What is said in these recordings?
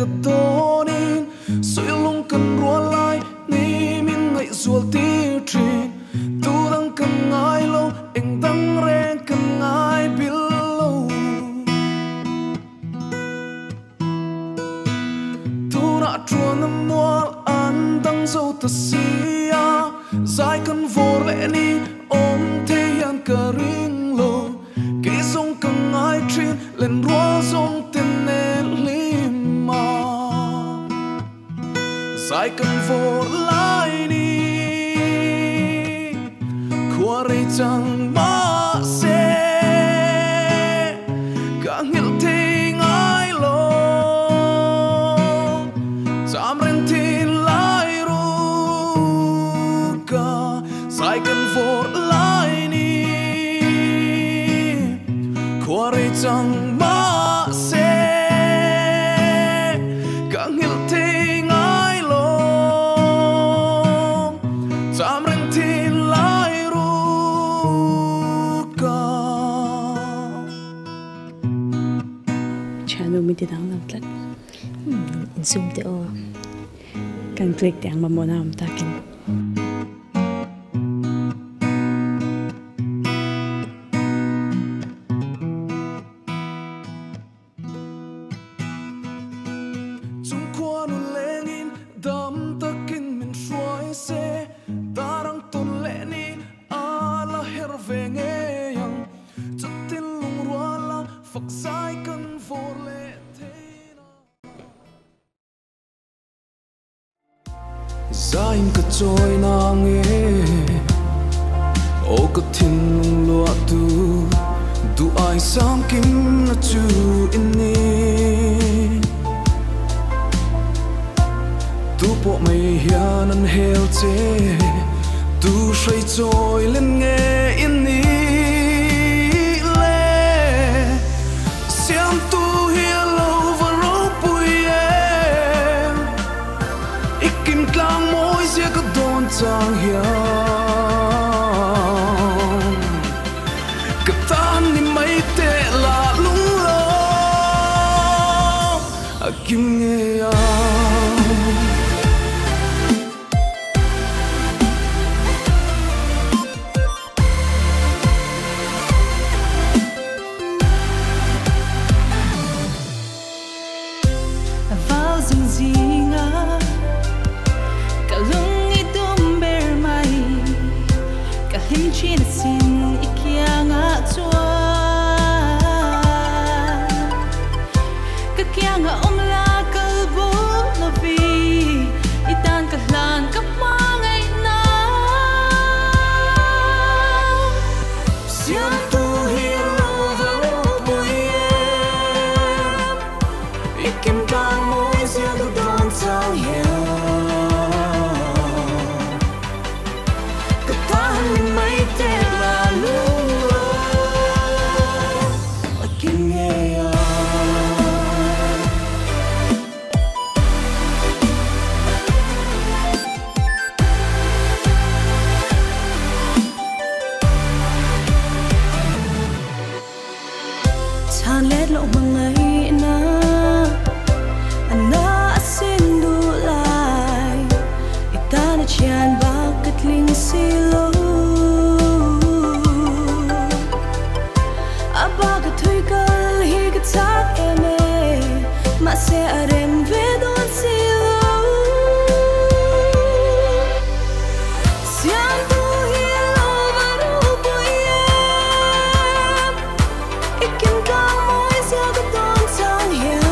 ka tonin soi lung kan rua lai ni min ngai zual ti trin tu dang kan ngai lo eng dang reng kan ngai bil lo tu na truan na mual an dang zo ta sia zai kan vor le ni om te yan ka ring lo ke zong kan ngai trin len rua zong ten ne lima zai kan vor lai ni khua re chang mahse ka ngil te ngai lo cham ren tin lai ru ka zai kan vor lai ni khua re chang mahse ka ngil te ngai lo cham ren tin lai ru ka channel mi ti dang lam tlat in zoom te o kan click te ang mamona am takin chung khua nu lengin dam takin min shuai se tarang ton le ni ala her ve nge yang chatin lung ruala phak sai kan vor le theina zain ka choi na nge o ka thin lung lua tu ai sam kim na chu inni tu po mai hian an hel che tu shrei choi len nge inni le siam tu hian lo va ro pui em ikim tlang moi sia ka don chang hian ka tan ni mai te la lung lo akim nge ya zinga kalung idum ber mai kalim chin sin ikyanga chua kakyanga omla kalbu lavi itan kahlan kamangai na siam tu hilo vero puiem ikim tang moi sia ka don chang hian ka tan ni mai te la lu akim nge ya chan let lo mangai na anna asin du lai itana chian bakat ling silo abaga thui kal hi ka chak eme mahse arem ve don silo siam tu hi lo varu puiem ikim kang moi sia ka don chang hian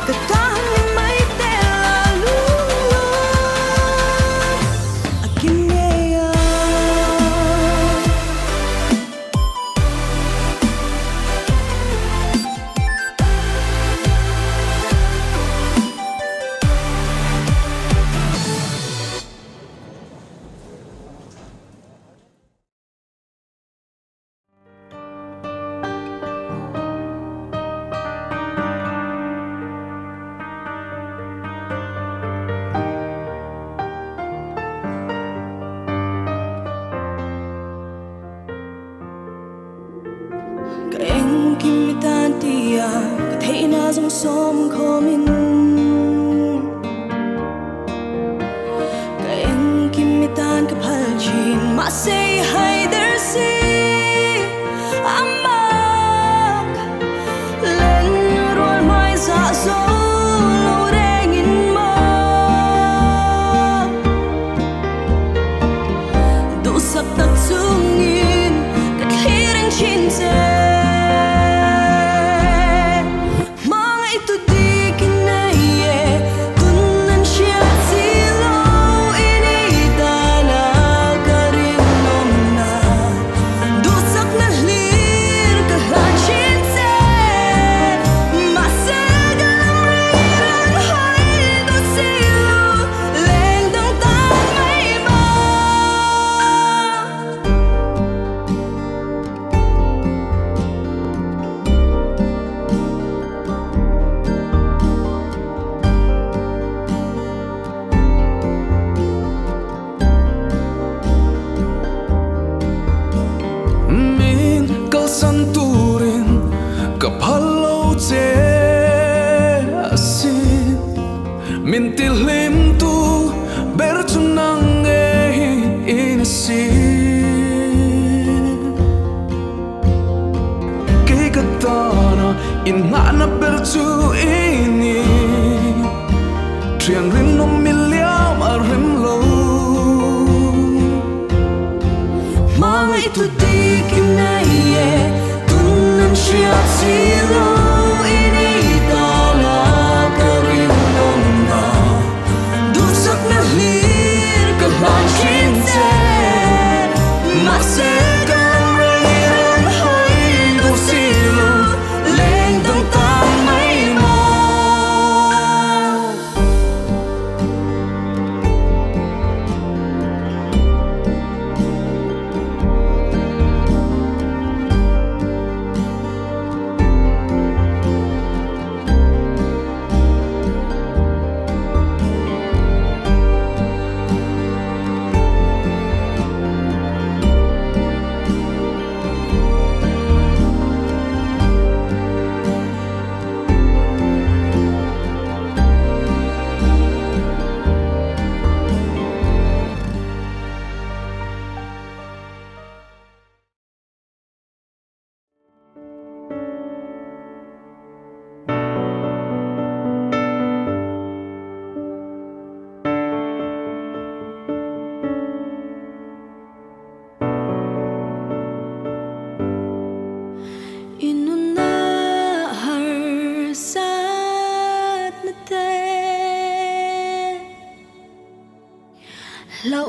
ka tan ni mai te la lu som khomin ka eng kimitan ka phalchin mahse hai dersi amak len rol mai za zo lo rengin ma du sak tak chungin ka thireng chin che in ngana berchu ini triang rim no miliam arim lo mai tu dik inaye tunan shia zilo ini dala karim no na du sak na lir ka han chin se mahse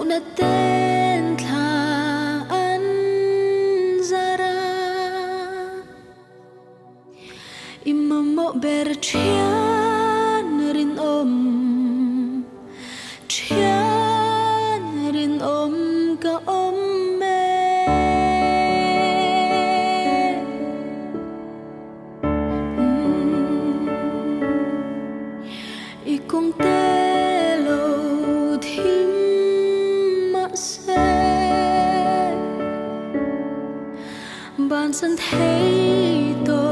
na tên thà ăn zara imamo berte rin om ka om me ikong telo thiam ban san thấy to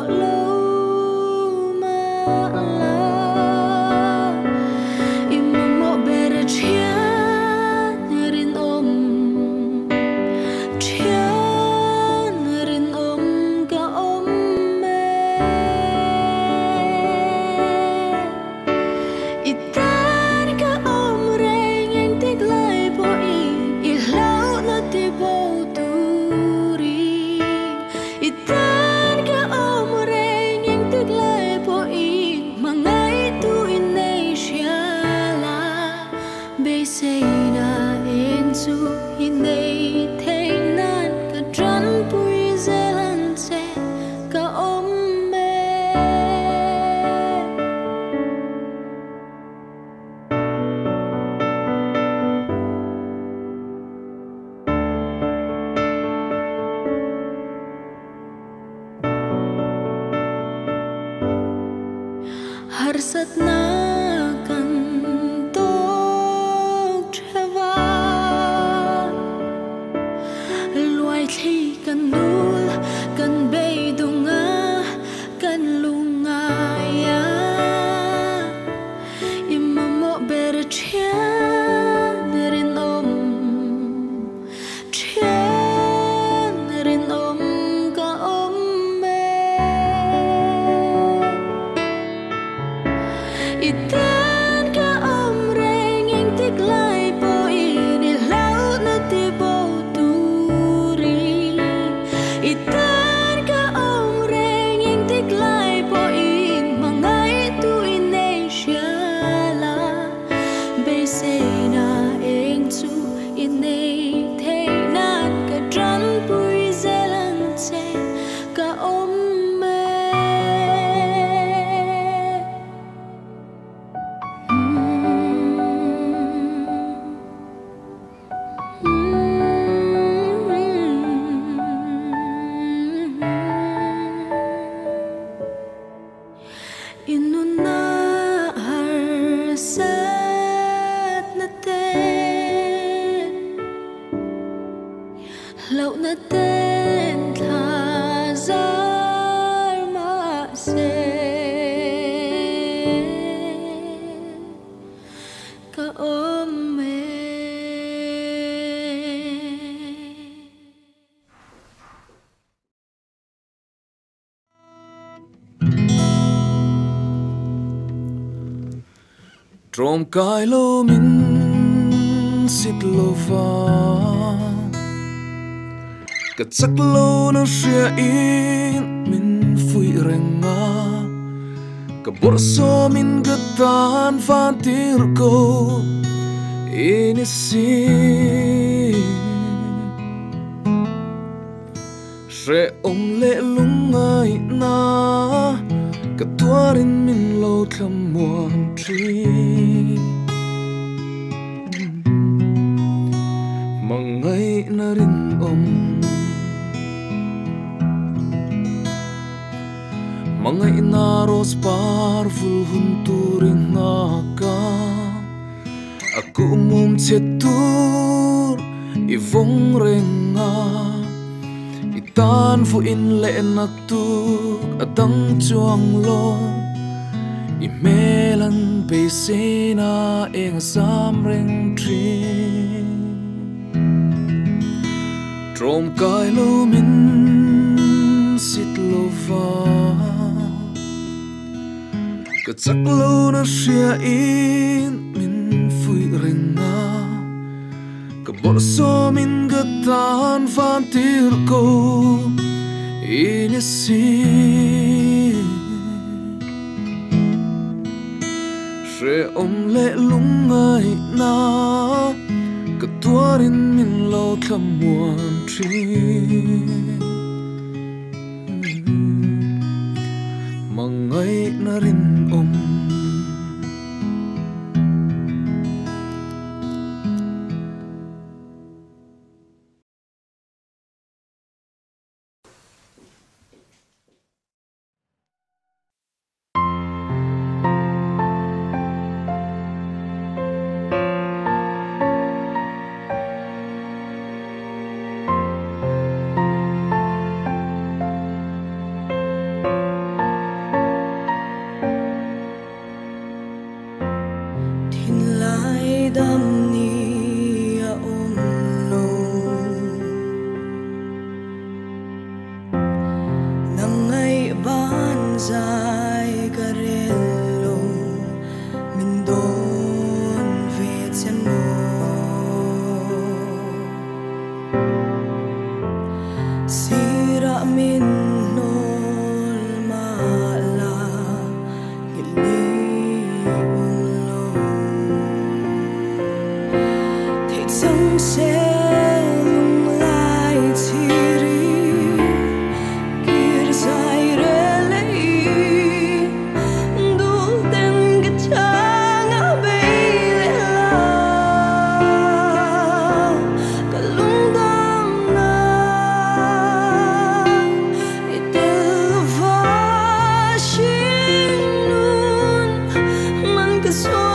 lâu mà la imamo berte rin om ka om me itan ka om reng yang tik lai po i lau na ti bo itan ka om reng yang tik lai po i mangai tu indonesia la be say na in su hinay theng nan ka tran pui zelan se ka om me harsat na kan tok treva luai thi kan nul kan be dunga kan lungai cả ôm mê. Trom kai lo min sit lo va ka chak lo na ria in min fui renga ka bor so min ga tan van tir ko in si re om le lungai na ka tuarin min lo thlam muan tri mangai na rin om mangai na ros par ful hun turin na ka aku mum chetur i vong renga tan fu in le nak tu adang chuang lo i melan be sena eng sam reng tri trom kai lo min sit lo va ka chak lo na ria in min fui renga ka bor so min ga tan van tir ko in si re om le lungai na ka tuarin min lo thlam muan tri mangai na rin om Cái